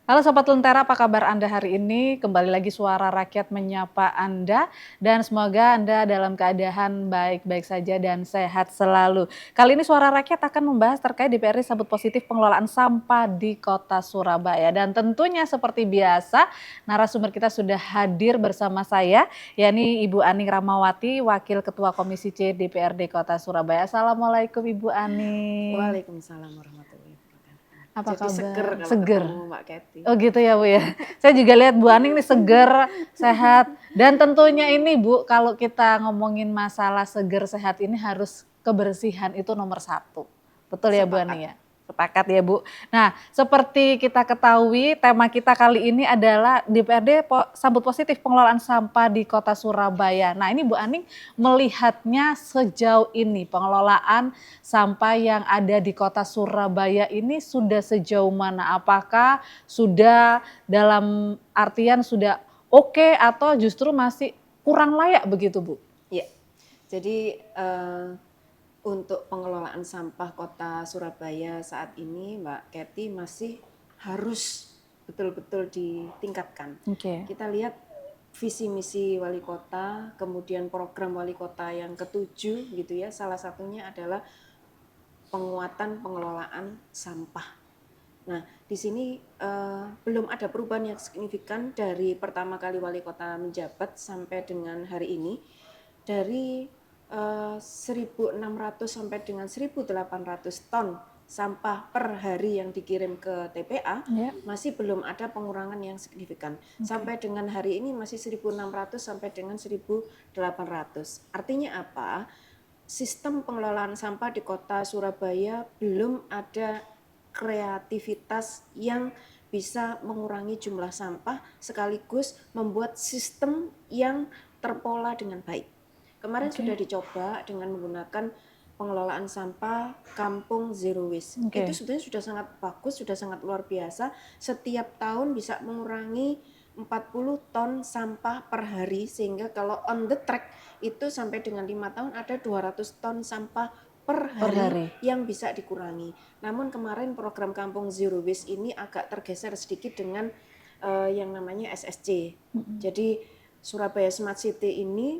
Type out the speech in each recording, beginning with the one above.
Halo Sobat Lentera, apa kabar Anda hari ini? Kembali lagi Suara Rakyat menyapa Anda dan semoga Anda dalam keadaan baik-baik saja dan sehat selalu. Kali ini Suara Rakyat akan membahas terkait DPRD sambut positif pengelolaan sampah di Kota Surabaya. Dan tentunya seperti biasa, narasumber kita sudah hadir bersama saya, yakni Ibu Aning Ramawati, Wakil Ketua Komisi C DPRD Kota Surabaya. Assalamualaikum Ibu Aning. Waalaikumsalam warahmatullahi wabarakatuh. Apa Jadi seger kabar? kalau Seger. ketemu Mbak Kety. Oh gitu ya Bu ya. Saya juga lihat Bu Aning nih seger, sehat. Dan tentunya ini Bu, kalau kita ngomongin masalah seger sehat ini harus kebersihan itu nomor satu. Betul ya Bu Sepakat. Aning ya? Sepakat ya Bu. Nah seperti kita ketahui tema kita kali ini adalah DPRD sambut positif pengelolaan sampah di Kota Surabaya. Nah ini Bu Aning melihatnya sejauh ini pengelolaan sampah yang ada di Kota Surabaya ini sudah sejauh mana? Apakah sudah dalam artian sudah oke atau justru masih kurang layak begitu Bu? Ya. Jadi untuk pengelolaan sampah Kota Surabaya saat ini Mbak Kety masih harus betul-betul ditingkatkan. Oke. Kita lihat visi misi wali kota, kemudian program wali kota yang ketujuh gitu ya. Salah satunya adalah penguatan pengelolaan sampah. Nah, di sini belum ada perubahan yang signifikan dari pertama kali wali kota menjabat sampai dengan hari ini. Dari 1.600 sampai dengan 1.800 ton sampah per hari yang dikirim ke TPA, Ya. masih belum ada pengurangan yang signifikan. Sampai dengan hari ini masih 1.600 sampai dengan 1.800. Artinya apa? Sistem pengelolaan sampah di Kota Surabaya belum ada kreativitas yang bisa mengurangi jumlah sampah sekaligus membuat sistem yang terpola dengan baik. Kemarin sudah dicoba dengan menggunakan pengelolaan sampah kampung zero waste. Itu sebenarnya sudah sangat bagus, sudah sangat luar biasa. Setiap tahun bisa mengurangi 40 ton sampah per hari, sehingga kalau on the track itu sampai dengan 5 tahun ada 200 ton sampah per hari yang bisa dikurangi. Namun kemarin program kampung zero waste ini agak tergeser sedikit dengan yang namanya SSC. Jadi Surabaya Smart City ini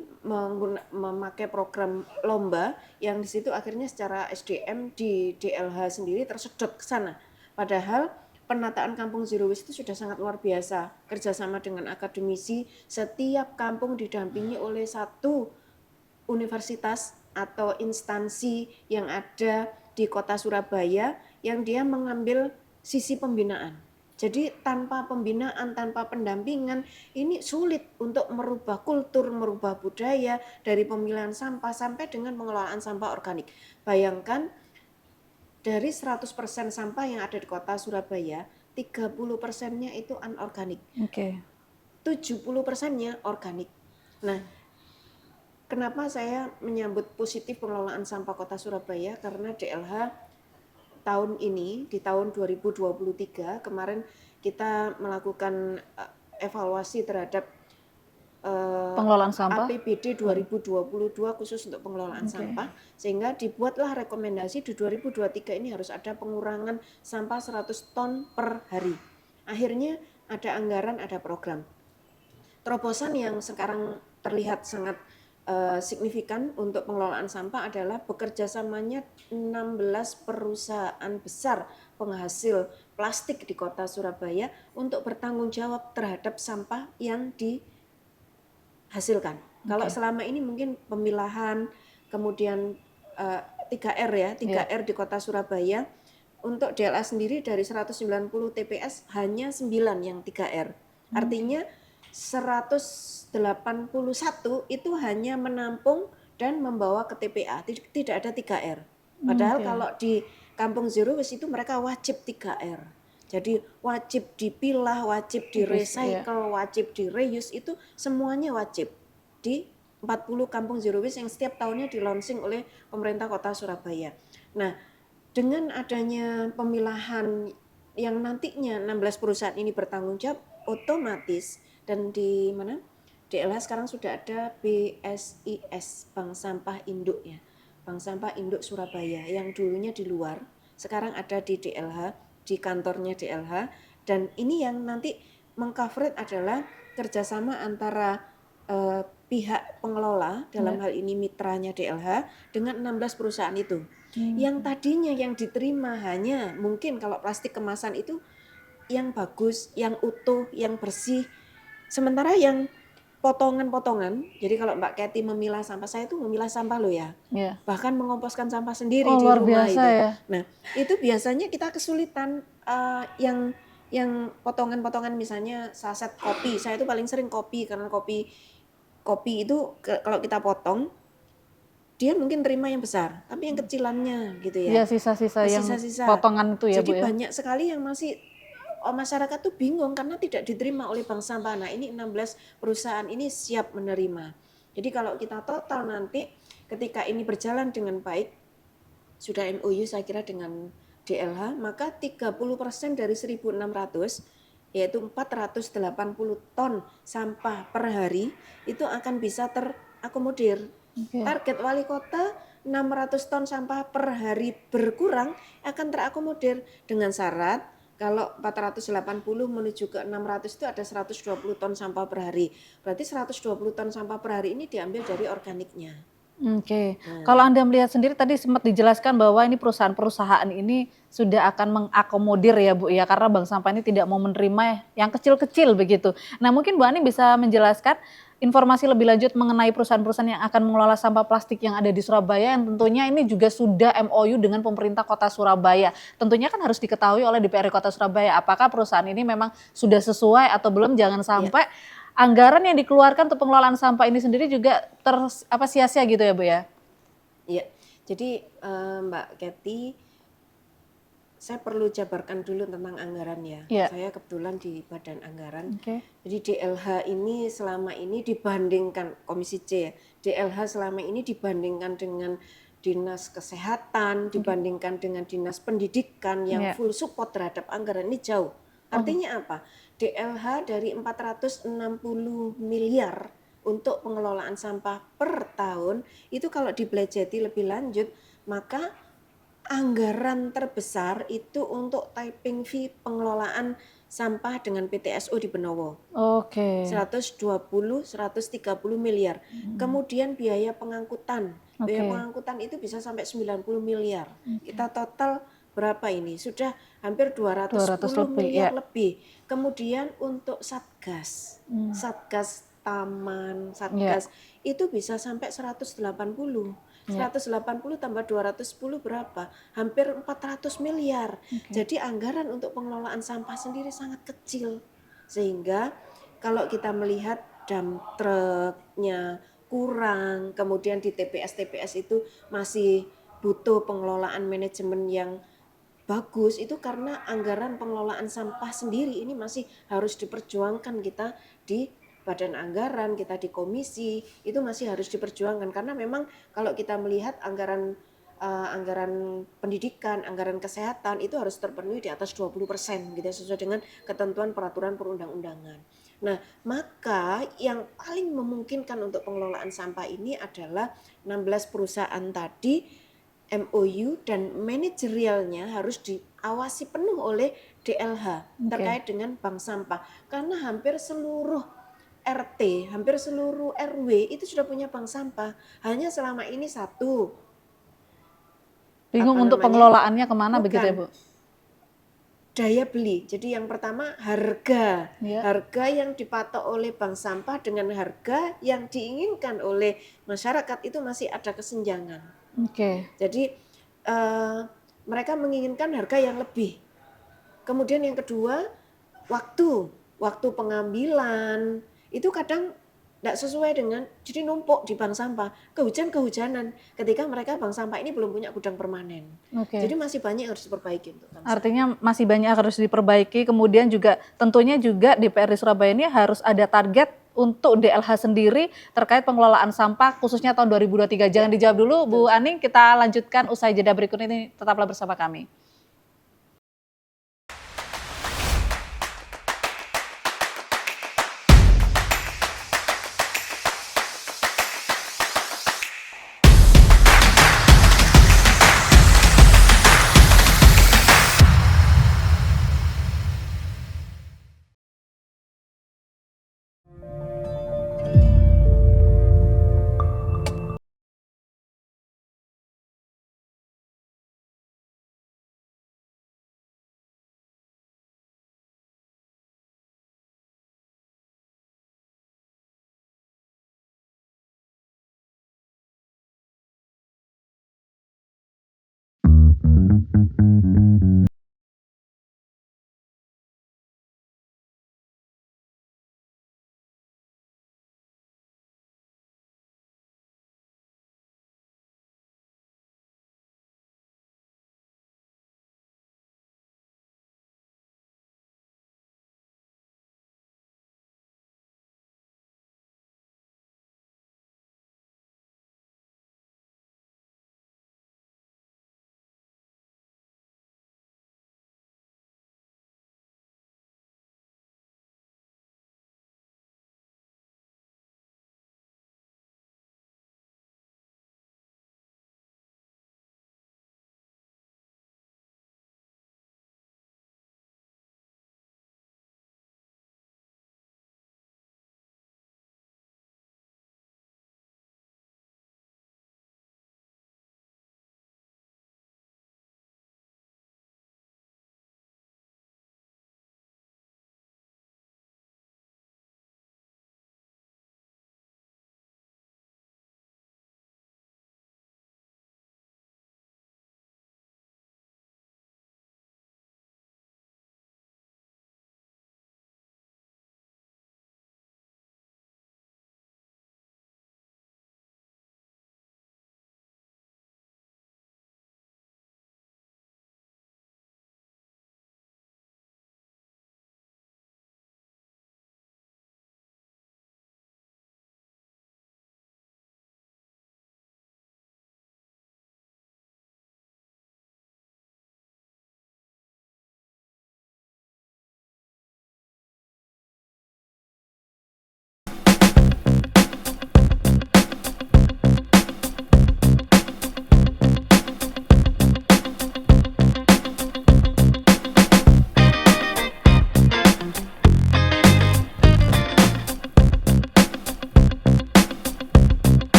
memakai program lomba yang di situ akhirnya secara SDM di DLH sendiri tersedot ke sana. Padahal penataan kampung zero waste itu sudah sangat luar biasa. Kerjasama dengan akademisi, setiap kampung didampingi oleh satu universitas atau instansi yang ada di Kota Surabaya yang dia mengambil sisi pembinaan. Jadi tanpa pembinaan, tanpa pendampingan, ini sulit untuk merubah kultur, merubah budaya dari pemilihan sampah sampai dengan pengelolaan sampah organik. Bayangkan dari 100% sampah yang ada di Kota Surabaya, 30%-nya itu anorganik. 70%-nya organik. Nah, kenapa saya menyambut positif pengelolaan sampah Kota Surabaya? Karena DLH tahun ini, di tahun 2023, kemarin kita melakukan evaluasi terhadap Pengelolaan sampah APBD 2022 khusus untuk pengelolaan sampah, sehingga dibuatlah rekomendasi di 2023 ini harus ada pengurangan sampah 100 ton per hari. Akhirnya ada anggaran, ada program. Terobosan yang sekarang terlihat sangat signifikan untuk pengelolaan sampah adalah bekerjasamanya 16 perusahaan besar penghasil plastik di Kota Surabaya untuk bertanggung jawab terhadap sampah yang dihasilkan. Kalau selama ini mungkin pemilahan, kemudian 3R ya, 3R di Kota Surabaya, untuk DLA sendiri dari 190 TPS hanya 9 yang 3R. Artinya 181 itu hanya menampung dan membawa ke TPA, tidak ada 3R. Padahal kalau di Kampung Zero Waste itu mereka wajib 3R. Jadi wajib dipilah, wajib di-recycle, wajib di-reuse, itu semuanya wajib di 40 Kampung Zero Waste yang setiap tahunnya di-launching oleh pemerintah Kota Surabaya. Nah, dengan adanya pemilahan yang nantinya 16 perusahaan ini bertanggung jawab, otomatis dan di mana? DLH sekarang sudah ada BSIS, Bank Sampah Induk ya. Bank Sampah Induk Surabaya yang dulunya di luar, sekarang ada di DLH, di kantornya DLH, Dan ini yang nanti mengcover adalah kerjasama antara pihak pengelola, dalam hal ini mitranya DLH, dengan 16 perusahaan itu. Yang tadinya yang diterima hanya mungkin kalau plastik kemasan itu yang bagus, yang utuh, yang bersih. Sementara yang potongan-potongan, jadi kalau Mbak Kety memilah sampah, saya tuh memilah sampah loh ya. Iya. Bahkan mengomposkan sampah sendiri Oh, di luar rumah biasa itu. ya. Nah, itu biasanya kita kesulitan yang potongan-potongan, misalnya saset kopi. Saya itu paling sering kopi, karena kopi itu kalau kita potong dia mungkin terima yang besar, tapi yang kecilannya gitu Iya, ya. sisa-sisa yang Sisa-sisa. potongan itu ya, Jadi Bu ya. banyak sekali yang masih masyarakat tuh bingung karena tidak diterima oleh bank sampah. Nah, ini 16 perusahaan ini siap menerima. Jadi kalau kita total nanti ketika ini berjalan dengan baik, sudah MOU saya kira dengan DLH, maka 30% dari 1.600 yaitu 480 ton sampah per hari itu akan bisa terakomodir. Target wali kota 600 ton sampah per hari berkurang akan terakomodir dengan syarat kalau 480 menuju ke 600 itu ada 120 ton sampah per hari. Berarti 120 ton sampah per hari ini diambil dari organiknya. Oke. Kalau Anda melihat sendiri tadi sempat dijelaskan bahwa ini perusahaan-perusahaan ini sudah akan mengakomodir ya Bu ya, karena bank sampah ini tidak mau menerima yang kecil-kecil begitu. Nah mungkin Bu Ani bisa menjelaskan informasi lebih lanjut mengenai perusahaan-perusahaan yang akan mengelola sampah plastik yang ada di Surabaya, yang tentunya ini juga sudah MOU dengan pemerintah Kota Surabaya. Tentunya kan harus diketahui oleh DPRD Kota Surabaya apakah perusahaan ini memang sudah sesuai atau belum, jangan sampai anggaran yang dikeluarkan untuk pengelolaan sampah ini sendiri juga sia-sia gitu ya Bu ya? Iya, jadi Mbak Kety, saya perlu jabarkan dulu tentang anggaran ya. Saya kebetulan di Badan Anggaran. Jadi DLH ini selama ini dibandingkan Komisi C ya, DLH selama ini dibandingkan dengan Dinas Kesehatan, dibandingkan dengan Dinas Pendidikan yang full support terhadap anggaran ini jauh. Artinya apa? DLH dari 460 miliar untuk pengelolaan sampah per tahun itu kalau dibelajeti lebih lanjut, maka anggaran terbesar itu untuk typing fee pengelolaan sampah dengan PTSO di Benowo. 120-130 miliar. Kemudian biaya pengangkutan. Biaya pengangkutan itu bisa sampai 90 miliar. Kita total berapa ini? Sudah hampir 210 miliar lebih. Kemudian untuk Satgas. Satgas taman, Satgas itu bisa sampai 180. 180 tambah 210 berapa? Hampir 400 miliar. Jadi anggaran untuk pengelolaan sampah sendiri sangat kecil. Sehingga kalau kita melihat dump truknya kurang, kemudian di TPS-TPS itu masih butuh pengelolaan manajemen yang bagus, itu karena anggaran pengelolaan sampah sendiri ini masih harus diperjuangkan kita di Badan Anggaran, kita di komisi, itu masih harus diperjuangkan karena memang kalau kita melihat anggaran pendidikan, anggaran kesehatan itu harus terpenuhi di atas 20% gitu sesuai dengan ketentuan peraturan perundang-undangan. Nah, maka yang paling memungkinkan untuk pengelolaan sampah ini adalah 16 perusahaan tadi MOU dan manajerialnya harus diawasi penuh oleh DLH terkait dengan bank sampah karena hampir seluruh RT, hampir seluruh RW itu sudah punya bank sampah. Hanya selama ini satu. Bingung untuk pengelolaannya kemana begitu ya Bu? Daya beli. Jadi yang pertama harga. Harga yang dipatok oleh bank sampah dengan harga yang diinginkan oleh masyarakat itu masih ada kesenjangan. Jadi mereka menginginkan harga yang lebih. Kemudian yang kedua waktu pengambilan itu kadang tidak sesuai dengan, jadi numpuk di bank sampah, kehujanan ketika mereka bank sampah ini belum punya gudang permanen. Jadi masih banyak yang harus diperbaiki untuk bank sampah. Artinya masih banyak harus diperbaiki, kemudian juga tentunya juga DPRD Surabaya ini harus ada target untuk DLH sendiri terkait pengelolaan sampah khususnya tahun 2023. Jangan dijawab dulu Bu Ani, kita lanjutkan usai jeda berikut ini, tetaplah bersama kami.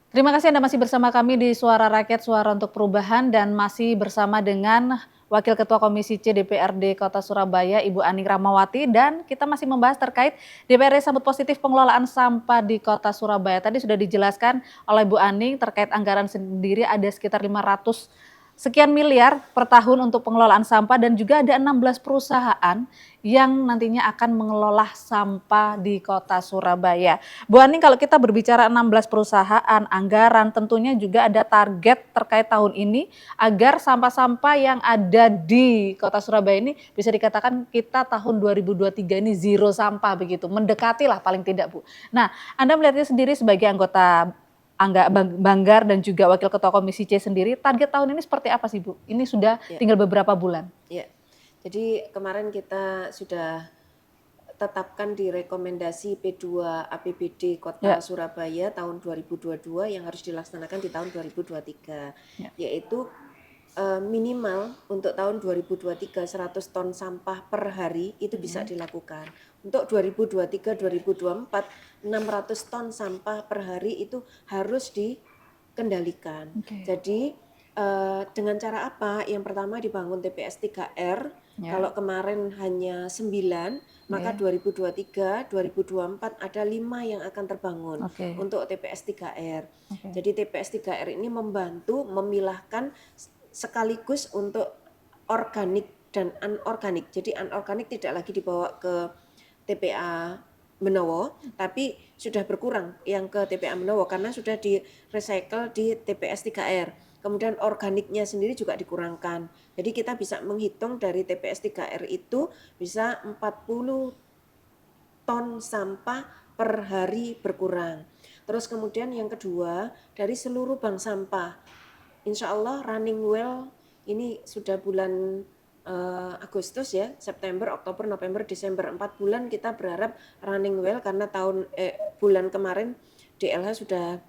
Terima kasih Anda masih bersama kami di Suara Rakyat, Suara untuk Perubahan, dan masih bersama dengan Wakil Ketua Komisi C DPRD Kota Surabaya, Ibu Aning Rahmawati, dan kita masih membahas terkait DPRD sambut positif pengelolaan sampah di Kota Surabaya. Tadi sudah dijelaskan oleh Bu Aning terkait anggaran sendiri ada sekitar 500 sekian miliar per tahun untuk pengelolaan sampah, dan juga ada 16 perusahaan yang nantinya akan mengelola sampah di Kota Surabaya. Bu Aning, kalau kita berbicara 16 perusahaan, anggaran, tentunya juga ada target terkait tahun ini agar sampah-sampah yang ada di Kota Surabaya ini bisa dikatakan kita tahun 2023 ini zero sampah begitu, mendekati lah paling tidak, Bu. Nah, Anda melihatnya sendiri sebagai anggota Banggar dan juga Wakil Ketua Komisi C sendiri, target tahun ini seperti apa sih, Bu? Ini sudah Ya, tinggal beberapa bulan. ya. Jadi kemarin kita sudah tetapkan di rekomendasi P2 APBD Kota Ya, Surabaya tahun 2022 yang harus dilaksanakan di tahun 2023, ya. yaitu minimal untuk tahun 2023 100 ton sampah per hari itu bisa dilakukan. Untuk 2023-2024 600 ton sampah per hari itu harus dikendalikan. Oke. Jadi dengan cara apa? Yang pertama dibangun TPS 3R. Ya. Kalau kemarin hanya 9, maka Ya. 2023, 2024 ada 5 yang akan terbangun Oke. untuk TPS 3R. Oke. Jadi TPS 3R ini membantu memilahkan sekaligus untuk organik dan anorganik. Jadi anorganik tidak lagi dibawa ke TPA Benowo, tapi sudah berkurang yang ke TPA Benowo karena sudah di recycle di TPS 3R. Kemudian organiknya sendiri juga dikurangkan. Jadi kita bisa menghitung dari TPS 3R itu bisa 40 ton sampah per hari berkurang. Terus kemudian yang kedua, dari seluruh bank sampah, insya Allah running well ini sudah bulan Agustus ya, September, Oktober, November, Desember, 4 bulan kita berharap running well karena bulan kemarin DLH sudah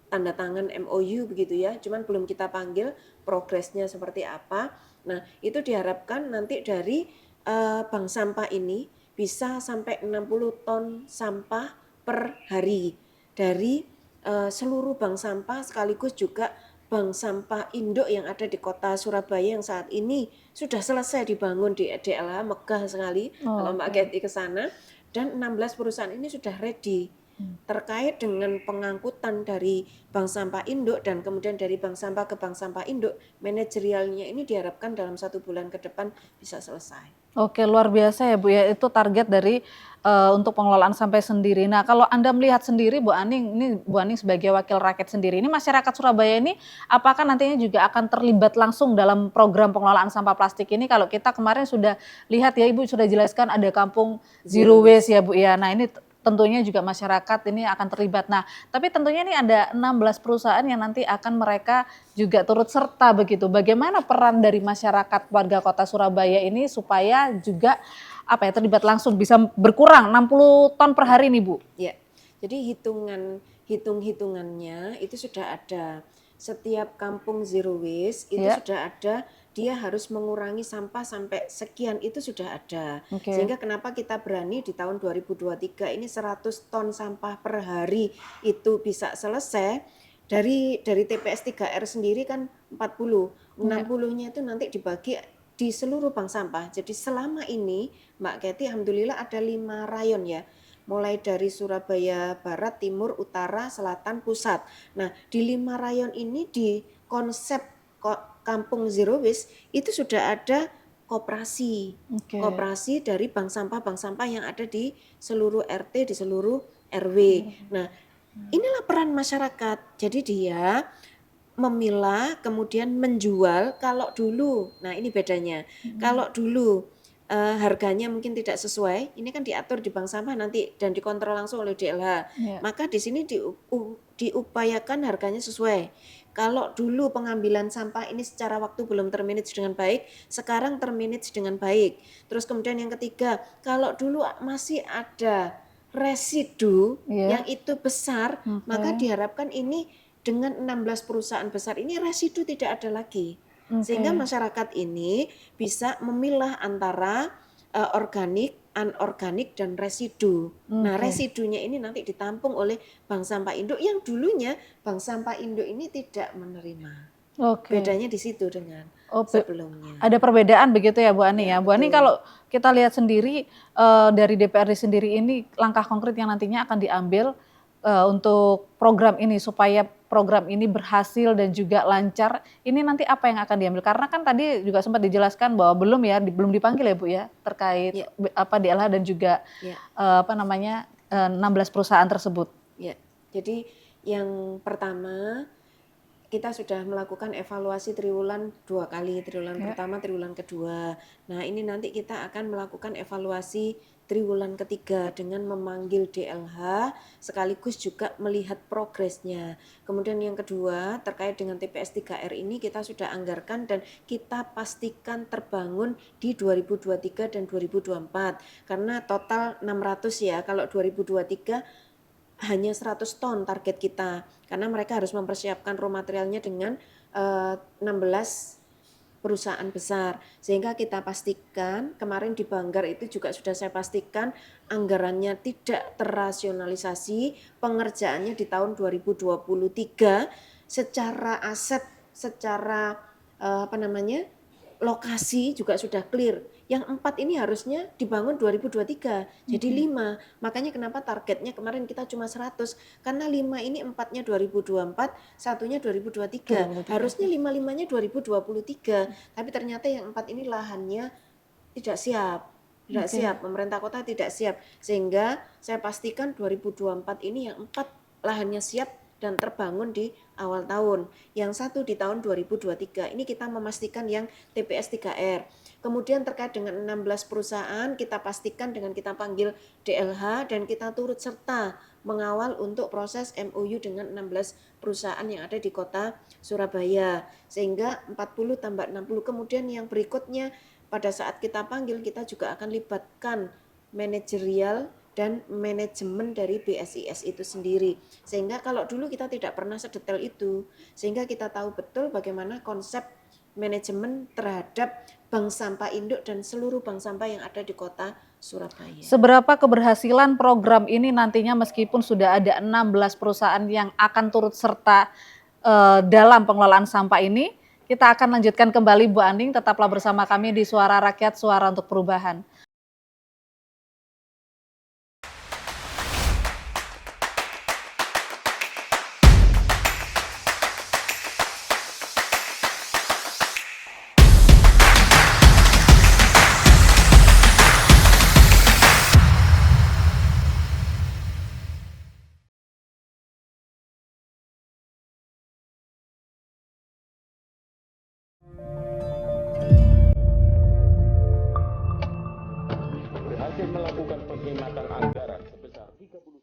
tanda tangan MOU begitu ya, cuman belum kita panggil progresnya seperti apa. Nah itu diharapkan nanti dari bank sampah ini bisa sampai 60 ton sampah per hari dari seluruh bank sampah, sekaligus juga bank sampah induk yang ada di Kota Surabaya yang saat ini sudah selesai dibangun di DLH, megah sekali kalau Mbak Getty ke sana, dan 16 perusahaan ini sudah ready terkait dengan pengangkutan dari bank sampah induk dan kemudian dari bank sampah ke bank sampah induk. Manajerialnya ini diharapkan dalam 1 bulan ke depan bisa selesai. Oke, luar biasa ya Bu ya, itu target dari untuk pengelolaan sampah sendiri. Nah, kalau Anda melihat sendiri Bu Aning, ini Bu Aning sebagai wakil rakyat sendiri, ini masyarakat Surabaya ini apakah nantinya juga akan terlibat langsung dalam program pengelolaan sampah plastik ini? Kalau kita kemarin sudah lihat ya, Ibu sudah jelaskan ada kampung Zero Waste ya Bu ya. Nah, ini tentunya juga masyarakat ini akan terlibat. Nah, tapi tentunya ini ada 16 perusahaan yang nanti akan mereka juga turut serta begitu. Bagaimana peran dari masyarakat warga Kota Surabaya ini supaya juga terlibat langsung bisa berkurang 60 ton per hari nih Bu? Ya, jadi hitung-hitungannya itu sudah ada. Setiap kampung zero waste itu Ya. sudah ada, dia harus mengurangi sampah sampai sekian, itu sudah ada. Oke. Sehingga kenapa kita berani di tahun 2023 ini 100 ton sampah per hari itu bisa selesai. Dari TPS 3R sendiri kan 40, 60-nya itu nanti dibagi di seluruh bank sampah. Jadi selama ini Mbak Ketty alhamdulillah ada 5 rayon ya. Mulai dari Surabaya Barat, Timur, Utara, Selatan, Pusat. Nah, di 5 rayon ini di konsep Kampung Zero Waste itu sudah ada koperasi. Oke. Koperasi dari bank sampah yang ada di seluruh RT, di seluruh RW. Nah, inilah peran masyarakat. Jadi dia memilah kemudian menjual. Kalau dulu, nah ini bedanya. Kalau dulu harganya mungkin tidak sesuai, ini kan diatur di bank sampah nanti dan dikontrol langsung oleh DLH. Ya. Maka di sini diupayakan harganya sesuai. Kalau dulu pengambilan sampah ini secara waktu belum termanage dengan baik, sekarang termanage dengan baik. Terus kemudian yang ketiga, kalau dulu masih ada residu Ya. yang itu besar, maka diharapkan ini dengan 16 perusahaan besar ini residu tidak ada lagi. Sehingga masyarakat ini bisa memilah antara organik, anorganik, dan residu. Nah, Oke. residunya ini nanti ditampung oleh bank sampah induk yang dulunya bank sampah induk ini tidak menerima. Oke. Bedanya di situ dengan Oh, sebelumnya. ada perbedaan begitu ya Bu Ani Ya, ya. Bu Ani betul. kalau kita lihat sendiri dari DPRD sendiri ini langkah konkret yang nantinya akan diambil untuk program ini supaya program ini berhasil dan juga lancar. Ini nanti apa yang akan diambil? Karena kan tadi juga sempat dijelaskan bahwa belum ya, belum dipanggil ya Bu ya terkait Ya, apa DLH dan juga ya, apa namanya 16 perusahaan tersebut. ya. Jadi yang pertama kita sudah melakukan evaluasi triwulan 2 kali, triwulan Ya. pertama, triwulan kedua. Nah, ini nanti kita akan melakukan evaluasi triwulan ketiga dengan memanggil DLH sekaligus juga melihat progresnya. Kemudian yang kedua terkait dengan TPS 3R ini kita sudah anggarkan dan kita pastikan terbangun di 2023 dan 2024 karena total 600 ya. Kalau 2023 hanya 100 ton target kita karena mereka harus mempersiapkan raw materialnya dengan 16 perusahaan besar sehingga kita pastikan kemarin di Banggar itu juga sudah saya pastikan anggarannya tidak terrasionalisasi, pengerjaannya di tahun 2023 secara aset, secara lokasi juga sudah clear. Yang 4 ini harusnya dibangun 2023, jadi 5. Makanya kenapa targetnya kemarin kita cuma 100, karena 5 ini 4-nya 2024, satunya 2023. 2023. Harusnya 5-5-nya 2023, tapi ternyata yang 4 ini lahannya tidak siap. Tidak Oke. siap, pemerintah kota tidak siap. Sehingga saya pastikan 2024 ini yang 4 lahannya siap dan terbangun di awal tahun. Yang satu di tahun 2023. Ini kita memastikan yang TPS 3R. Kemudian terkait dengan 16 perusahaan kita pastikan dengan kita panggil DLH dan kita turut serta mengawal untuk proses MOU dengan 16 perusahaan yang ada di kota Surabaya. Sehingga 40 tambah 60. Kemudian yang berikutnya pada saat kita panggil kita juga akan libatkan manajerial dan manajemen dari BSIS itu sendiri. Sehingga kalau dulu kita tidak pernah sedetail itu, sehingga kita tahu betul bagaimana konsep manajemen terhadap bank sampah induk dan seluruh bank sampah yang ada di kota Surabaya. Seberapa keberhasilan program ini nantinya meskipun sudah ada 16 perusahaan yang akan turut serta dalam pengelolaan sampah ini, kita akan lanjutkan kembali Bu Aning, tetaplah bersama kami di Suara Rakyat, Suara untuk Perubahan. Berhasil melakukan penghematan anggaran sebesar 32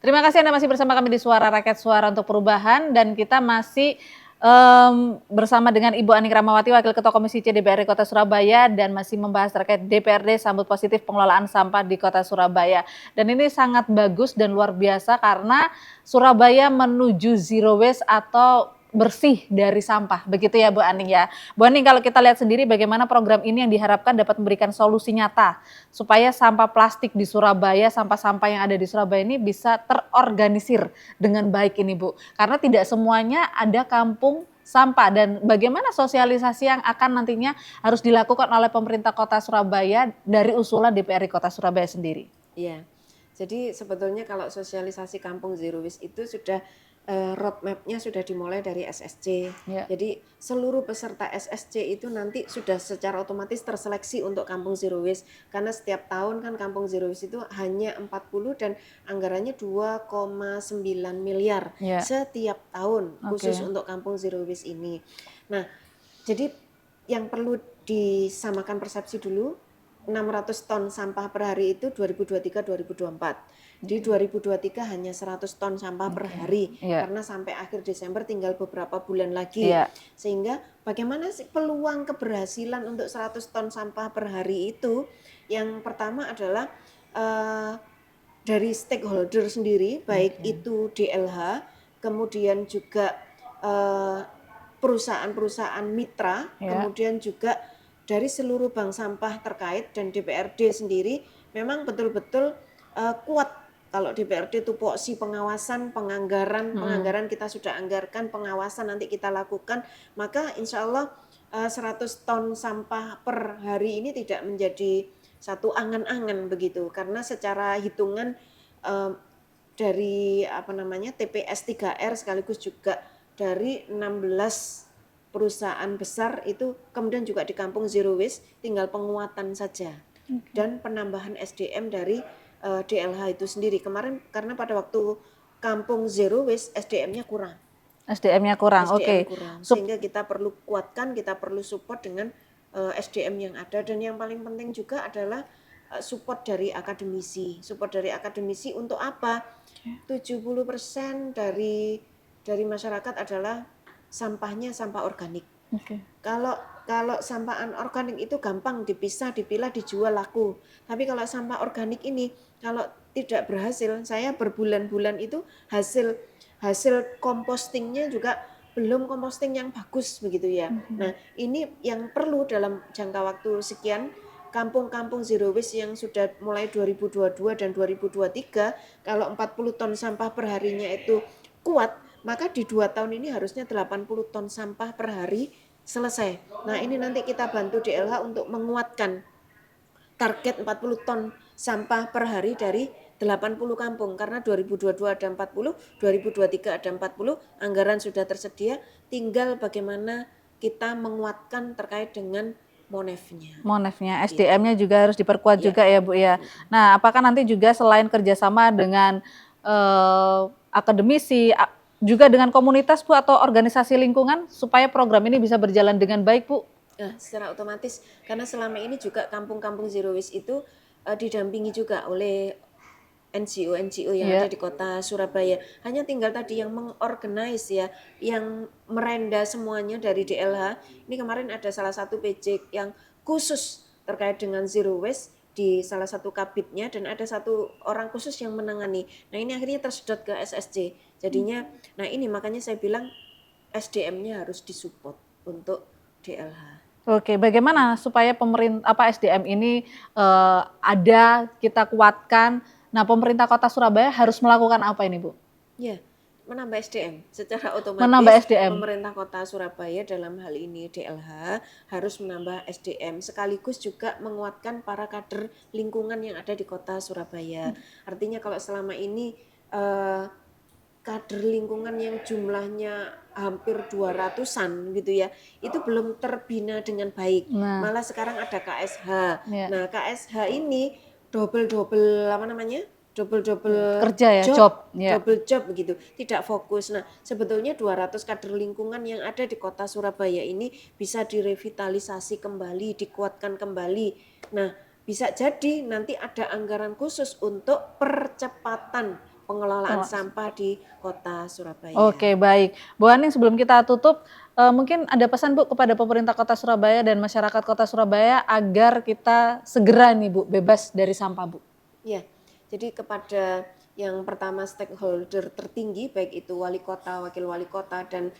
Terima kasih Anda masih bersama kami di Suara Rakyat, Suara untuk Perubahan, dan kita masih bersama dengan Ibu Ani Kramawati, Wakil Ketua Komisi C DPRD Kota Surabaya, dan masih membahas terkait DPRD sambut positif pengelolaan sampah di Kota Surabaya. Dan ini sangat bagus dan luar biasa karena Surabaya menuju zero waste atau bersih dari sampah, begitu ya Bu Ani ya. Bu Ani, kalau kita lihat sendiri bagaimana program ini yang diharapkan dapat memberikan solusi nyata supaya sampah plastik di Surabaya, sampah-sampah yang ada di Surabaya ini bisa terorganisir dengan baik ini Bu. Karena tidak semuanya ada kampung sampah, dan bagaimana sosialisasi yang akan nantinya harus dilakukan oleh pemerintah Kota Surabaya dari usulan DPRD Kota Surabaya sendiri. Iya, jadi sebetulnya kalau sosialisasi kampung zero waste itu sudah roadmap-nya sudah dimulai dari SSC. Ya. Jadi seluruh peserta SSC itu nanti sudah secara otomatis terseleksi untuk kampung zero waste. Karena setiap tahun kan kampung zero waste itu hanya 40 dan anggarannya 2,9 miliar Ya. setiap tahun khusus Oke. untuk kampung zero waste ini. Nah, jadi yang perlu disamakan persepsi dulu, 600 ton sampah per hari itu 2023-2024. Di 2023 hanya 100 ton sampah per hari, Iya. karena sampai akhir Desember tinggal beberapa bulan lagi. Iya. Sehingga bagaimana sih peluang keberhasilan untuk 100 ton sampah per hari itu? Yang pertama adalah dari stakeholder sendiri, baik itu DLH, kemudian juga perusahaan-perusahaan mitra, Ya. kemudian juga dari seluruh bank sampah terkait dan DPRD sendiri memang betul-betul kuat. Kalau DPRD tupoksi pengawasan, penganggaran kita sudah anggarkan, pengawasan nanti kita lakukan, maka insya Allah 100 ton sampah per hari ini tidak menjadi satu angan-angan begitu, karena secara hitungan dari TPS 3R sekaligus juga dari 16 perusahaan besar itu kemudian juga di kampung zero waste, tinggal penguatan saja dan penambahan SDM dari DLH itu sendiri. Kemarin karena pada waktu kampung zero waste SDM-nya kurang. SDM-nya kurang, SDM oke. kurang. Sehingga kita perlu kuatkan, kita perlu support dengan SDM yang ada, dan yang paling penting juga adalah support dari akademisi. Support dari akademisi untuk apa? 70% dari masyarakat adalah sampahnya sampah organik. Oke. Kalau sampah anorganik itu gampang dipisah, dipilah, dijual laku. Tapi kalau sampah organik ini kalau tidak berhasil, saya berbulan-bulan itu hasil kompostingnya juga belum komposting yang bagus begitu ya. Nah, ini yang perlu dalam jangka waktu sekian, kampung-kampung zero waste yang sudah mulai 2022 dan 2023, kalau 40 ton sampah per harinya itu kuat, maka di 2 tahun ini harusnya 80 ton sampah per hari selesai. Nah, ini nanti kita bantu DLH untuk menguatkan target 40 ton sampah per hari dari 80 kampung, karena 2022 ada 40, 2023 ada 40, anggaran sudah tersedia, tinggal bagaimana kita menguatkan terkait dengan Monefnya, SDM-nya juga harus diperkuat Iya. juga ya Bu ya. Nah, apakah nanti juga selain kerjasama dengan akademisi, juga dengan komunitas Bu atau organisasi lingkungan supaya program ini bisa berjalan dengan baik Bu? Nah, secara otomatis, karena selama ini juga kampung-kampung zero waste itu didampingi juga oleh NGO yang ada di Kota Surabaya. Hanya tinggal tadi yang mengorganize ya, yang merenda semuanya dari DLH. Ini kemarin ada salah satu PJ yang khusus terkait dengan zero waste di salah satu kabitnya, dan ada satu orang khusus yang menangani. Nah, ini akhirnya tersedot ke SSC. Jadinya, nah ini makanya saya bilang SDM-nya harus disupport untuk DLH. Oke, bagaimana supaya SDM ini ada, kita kuatkan. Nah, pemerintah Kota Surabaya harus melakukan apa ini Bu? Ya, menambah SDM. Secara otomatis Menambah SDM. pemerintah Kota Surabaya dalam hal ini DLH harus menambah SDM, sekaligus juga menguatkan para kader lingkungan yang ada di Kota Surabaya. Artinya kalau selama ini kader lingkungan yang jumlahnya hampir 200-an gitu ya, itu belum terbina dengan baik. Malah sekarang ada KSH. Ya. Nah, KSH ini double Kerja ya, job. Ya. double job begitu, tidak fokus. Nah, sebetulnya 200 kader lingkungan yang ada di Kota Surabaya ini bisa direvitalisasi kembali, dikuatkan kembali. Nah, bisa jadi nanti ada anggaran khusus untuk percepatan pengelolaan sampah di Kota Surabaya. Oke, baik. Bu Aning, sebelum kita tutup, mungkin ada pesan Bu kepada pemerintah Kota Surabaya dan masyarakat Kota Surabaya agar kita segera nih Bu bebas dari sampah Bu. Ya, jadi kepada yang pertama stakeholder tertinggi baik itu wali kota, wakil wali kota dan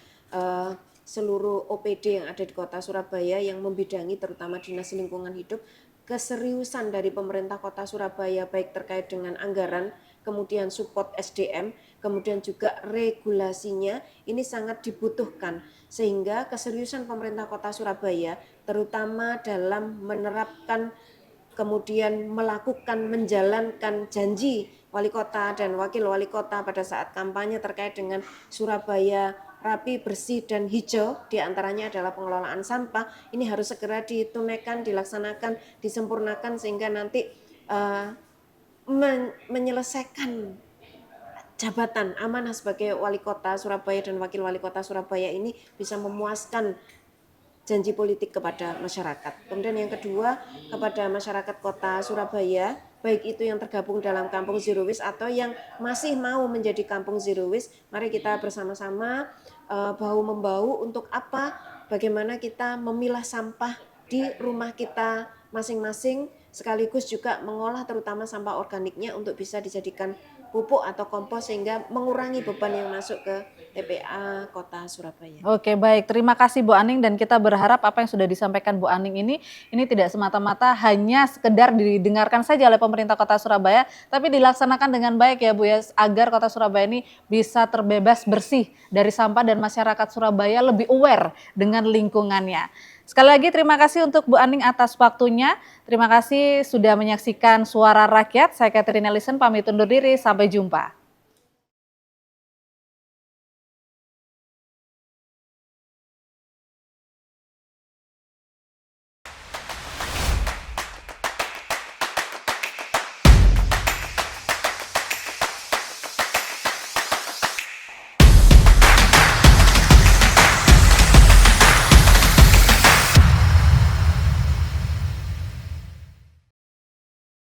seluruh OPD yang ada di Kota Surabaya yang membidangi terutama Dinas Lingkungan Hidup, keseriusan dari pemerintah Kota Surabaya baik terkait dengan anggaran, kemudian support SDM, kemudian juga regulasinya ini sangat dibutuhkan sehingga keseriusan pemerintah Kota Surabaya terutama dalam menerapkan kemudian melakukan menjalankan janji wali kota dan wakil wali kota pada saat kampanye terkait dengan Surabaya rapi, bersih dan hijau, diantaranya adalah pengelolaan sampah. Ini harus segera ditunaikan, dilaksanakan, disempurnakan sehingga nanti menyelesaikan jabatan amanah sebagai wali kota Surabaya dan wakil wali kota Surabaya ini bisa memuaskan janji politik kepada masyarakat. Kemudian yang kedua, kepada masyarakat Kota Surabaya, baik itu yang tergabung dalam Kampung Zero Waste atau yang masih mau menjadi Kampung Zero Waste, mari kita bersama-sama bahu-membahu untuk apa? Bagaimana kita memilah sampah di rumah kita masing-masing, sekaligus juga mengolah terutama sampah organiknya untuk bisa dijadikan pupuk atau kompos sehingga mengurangi beban yang masuk ke TPA Kota Surabaya. Oke, baik. Terima kasih Bu Aning dan kita berharap apa yang sudah disampaikan Bu Aning ini tidak semata-mata hanya sekedar didengarkan saja oleh pemerintah Kota Surabaya, tapi dilaksanakan dengan baik ya Bu ya, agar Kota Surabaya ini bisa terbebas bersih dari sampah dan masyarakat Surabaya lebih aware dengan lingkungannya. Sekali lagi terima kasih untuk Bu Aning atas waktunya. Terima kasih sudah menyaksikan Suara Rakyat. Saya Catherine Ellison pamit undur diri. Sampai jumpa.